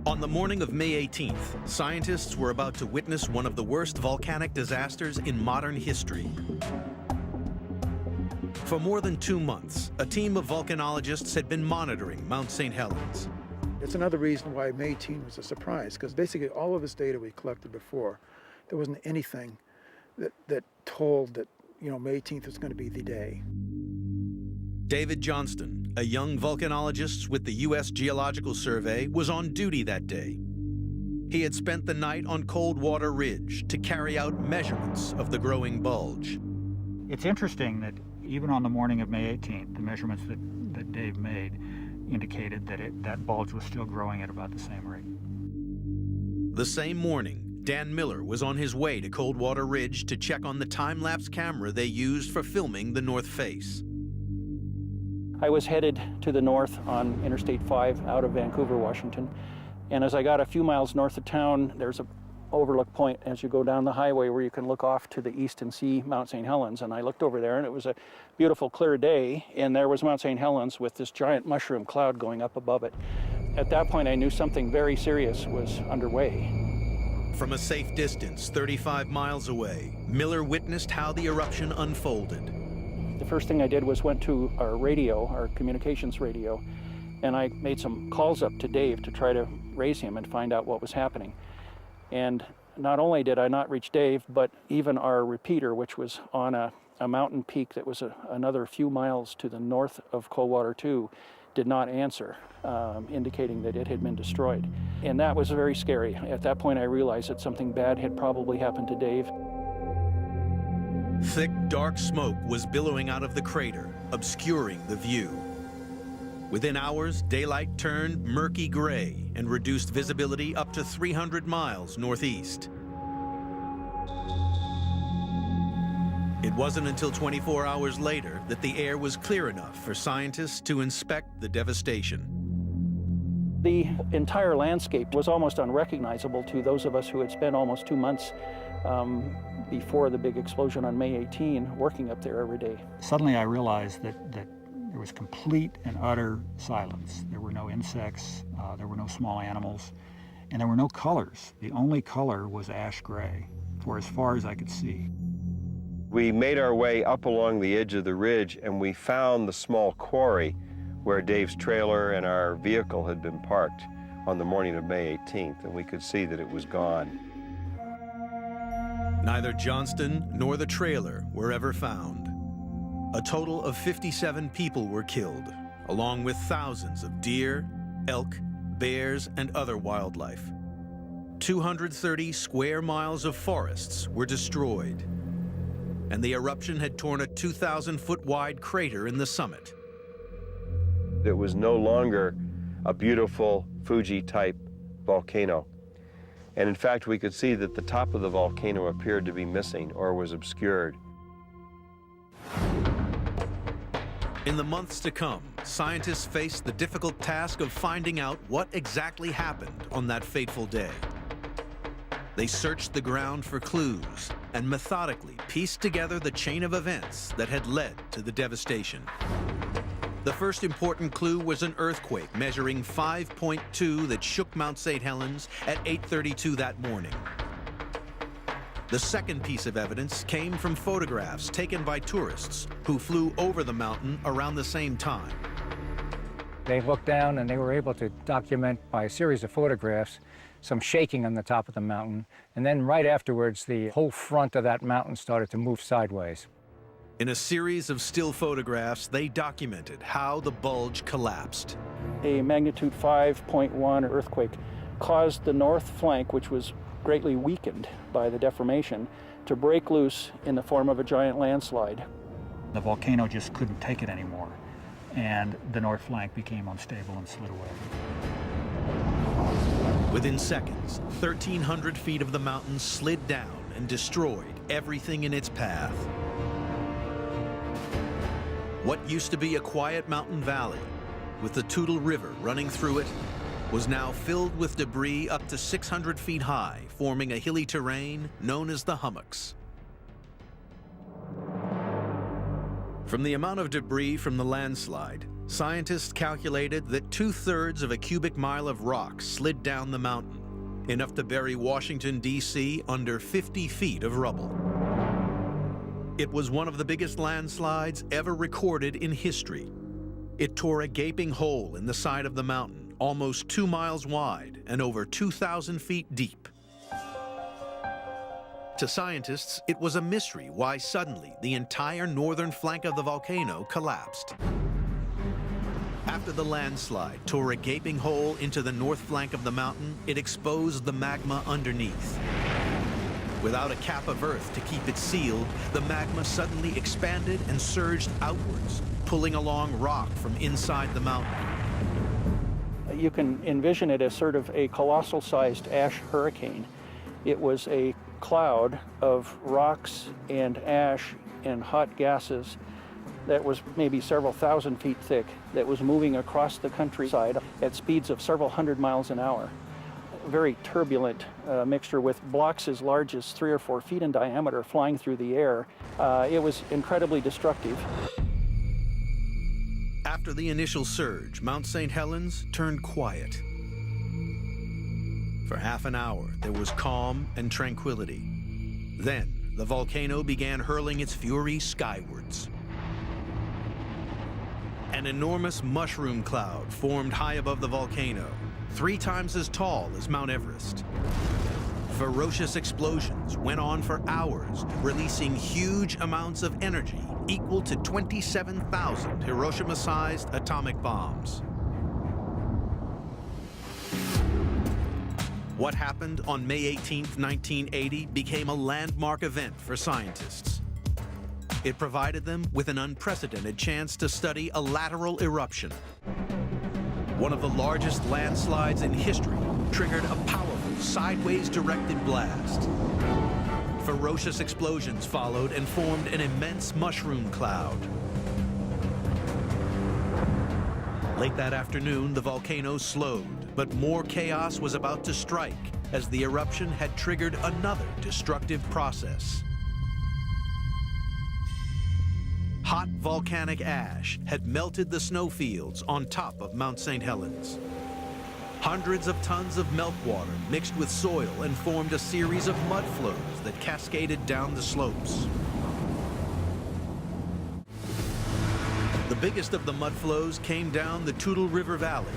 On the morning of May 18th, scientists were about to witness one of the worst volcanic disasters in modern history. For more than 2 months, a team of volcanologists had been monitoring Mount St. Helens. It's another reason why May 18 was a surprise, because basically all of this data we collected before, there wasn't anything that told that, May 18th was going to be the day. David Johnston, a young volcanologist with the U.S. Geological Survey, was on duty that day. He had spent the night on Coldwater Ridge to carry out measurements of the growing bulge. It's interesting that even on the morning of May 18th, the measurements that Dave made indicated that that bulge was still growing at about the same rate. The same morning, Dan Miller was on his way to Coldwater Ridge to check on the time-lapse camera they used for filming the north face. I was headed to the north on Interstate 5 out of Vancouver, Washington. And as I got a few miles north of town, there's a overlook point as you go down the highway where you can look off to the east and see Mount St. Helens. And I looked over there and it was a beautiful clear day, and there was Mount St. Helens with this giant mushroom cloud going up above it. At that point I knew something very serious was underway. From a safe distance, 35 miles away, Miller witnessed how the eruption unfolded. The first thing I did was went to our radio, our communications radio, and I made some calls up to Dave to try to raise him and find out what was happening. And not only did I not reach Dave, but even our repeater, which was on a mountain peak that was another few miles to the north of Coldwater 2, did not answer, indicating that it had been destroyed. And that was very scary. At that point I realized that something bad had probably happened to Dave. Thick, dark smoke was billowing out of the crater, obscuring the view. Within hours, daylight turned murky gray and reduced visibility up to 300 miles northeast. It wasn't until 24 hours later that the air was clear enough for scientists to inspect the devastation. The entire landscape was almost unrecognizable to those of us who had spent almost 2 months before the big explosion on May 18 working up there every day. Suddenly I realized that there was complete and utter silence. There were no insects, there were no small animals, and there were no colors. The only color was ash gray, for as far as I could see. We made our way up along the edge of the ridge and we found the small quarry where Dave's trailer and our vehicle had been parked on the morning of May 18th, and we could see that it was gone. Neither Johnston nor the trailer were ever found. A total of 57 people were killed, along with thousands of deer, elk, bears, and other wildlife. 230 square miles of forests were destroyed, and the eruption had torn a 2,000-foot wide crater in the summit. It was no longer a beautiful Fuji-type volcano. And in fact, we could see that the top of the volcano appeared to be missing or was obscured. In the months to come, scientists faced the difficult task of finding out what exactly happened on that fateful day. They searched the ground for clues and methodically pieced together the chain of events that had led to the devastation. The first important clue was an earthquake measuring 5.2 that shook Mount St. Helens at 8:32 that morning. The second piece of evidence came from photographs taken by tourists who flew over the mountain around the same time. They looked down and they were able to document by a series of photographs some shaking on the top of the mountain, and then right afterwards the whole front of that mountain started to move sideways. In a series of still photographs, they documented how the bulge collapsed. A magnitude 5.1 earthquake caused the north flank, which was greatly weakened by the deformation, to break loose in the form of a giant landslide. The volcano just couldn't take it anymore, and the north flank became unstable and slid away. Within seconds, 1,300 feet of the mountain slid down and destroyed everything in its path. What used to be a quiet mountain valley, with the Toutle River running through it, was now filled with debris up to 600 feet high, forming a hilly terrain known as the hummocks. From the amount of debris from the landslide, Scientists calculated that 2/3 of a cubic mile of rock slid down the mountain, enough to bury Washington, D.C. under 50 feet of rubble. It was one of the biggest landslides ever recorded in history. It tore a gaping hole in the side of the mountain, almost 2 miles wide and over 2,000 feet deep. To scientists, it was a mystery why suddenly the entire northern flank of the volcano collapsed. After the landslide tore a gaping hole into the north flank of the mountain, it exposed the magma underneath. Without a cap of earth to keep it sealed, the magma suddenly expanded and surged outwards, pulling along rock from inside the mountain. You can envision it as sort of a colossal-sized ash hurricane. It was a cloud of rocks and ash and hot gases that was maybe several thousand feet thick, that was moving across the countryside at speeds of several hundred miles an hour. A very turbulent mixture with blocks as large as 3 or 4 feet in diameter flying through the air. It was incredibly destructive. After the initial surge, Mount St. Helens turned quiet. For half an hour, there was calm and tranquility. Then, the volcano began hurling its fury skywards. An enormous mushroom cloud formed high above the volcano, 3 times as tall as Mount Everest. Ferocious explosions went on for hours, releasing huge amounts of energy equal to 27,000 Hiroshima-sized atomic bombs. What happened on May 18, 1980 became a landmark event for scientists. It provided them with an unprecedented chance to study a lateral eruption. One of the largest landslides in history triggered a powerful sideways directed blast. Ferocious explosions followed and formed an immense mushroom cloud. Late that afternoon, the volcano slowed, but more chaos was about to strike as the eruption had triggered another destructive process. Hot volcanic ash had melted the snowfields on top of Mount St. Helens. Hundreds of tons of meltwater mixed with soil and formed a series of mud flows that cascaded down the slopes. The biggest of the mud flows came down the Toutle River Valley.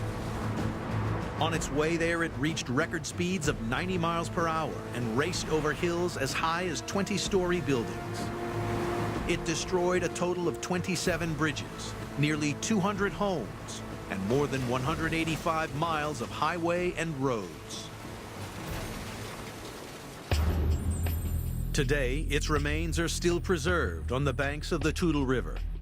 On its way there, it reached record speeds of 90 miles per hour and raced over hills as high as 20-story buildings. It destroyed a total of 27 bridges, nearly 200 homes, and more than 185 miles of highway and roads. Today, its remains are still preserved on the banks of the Toutle River,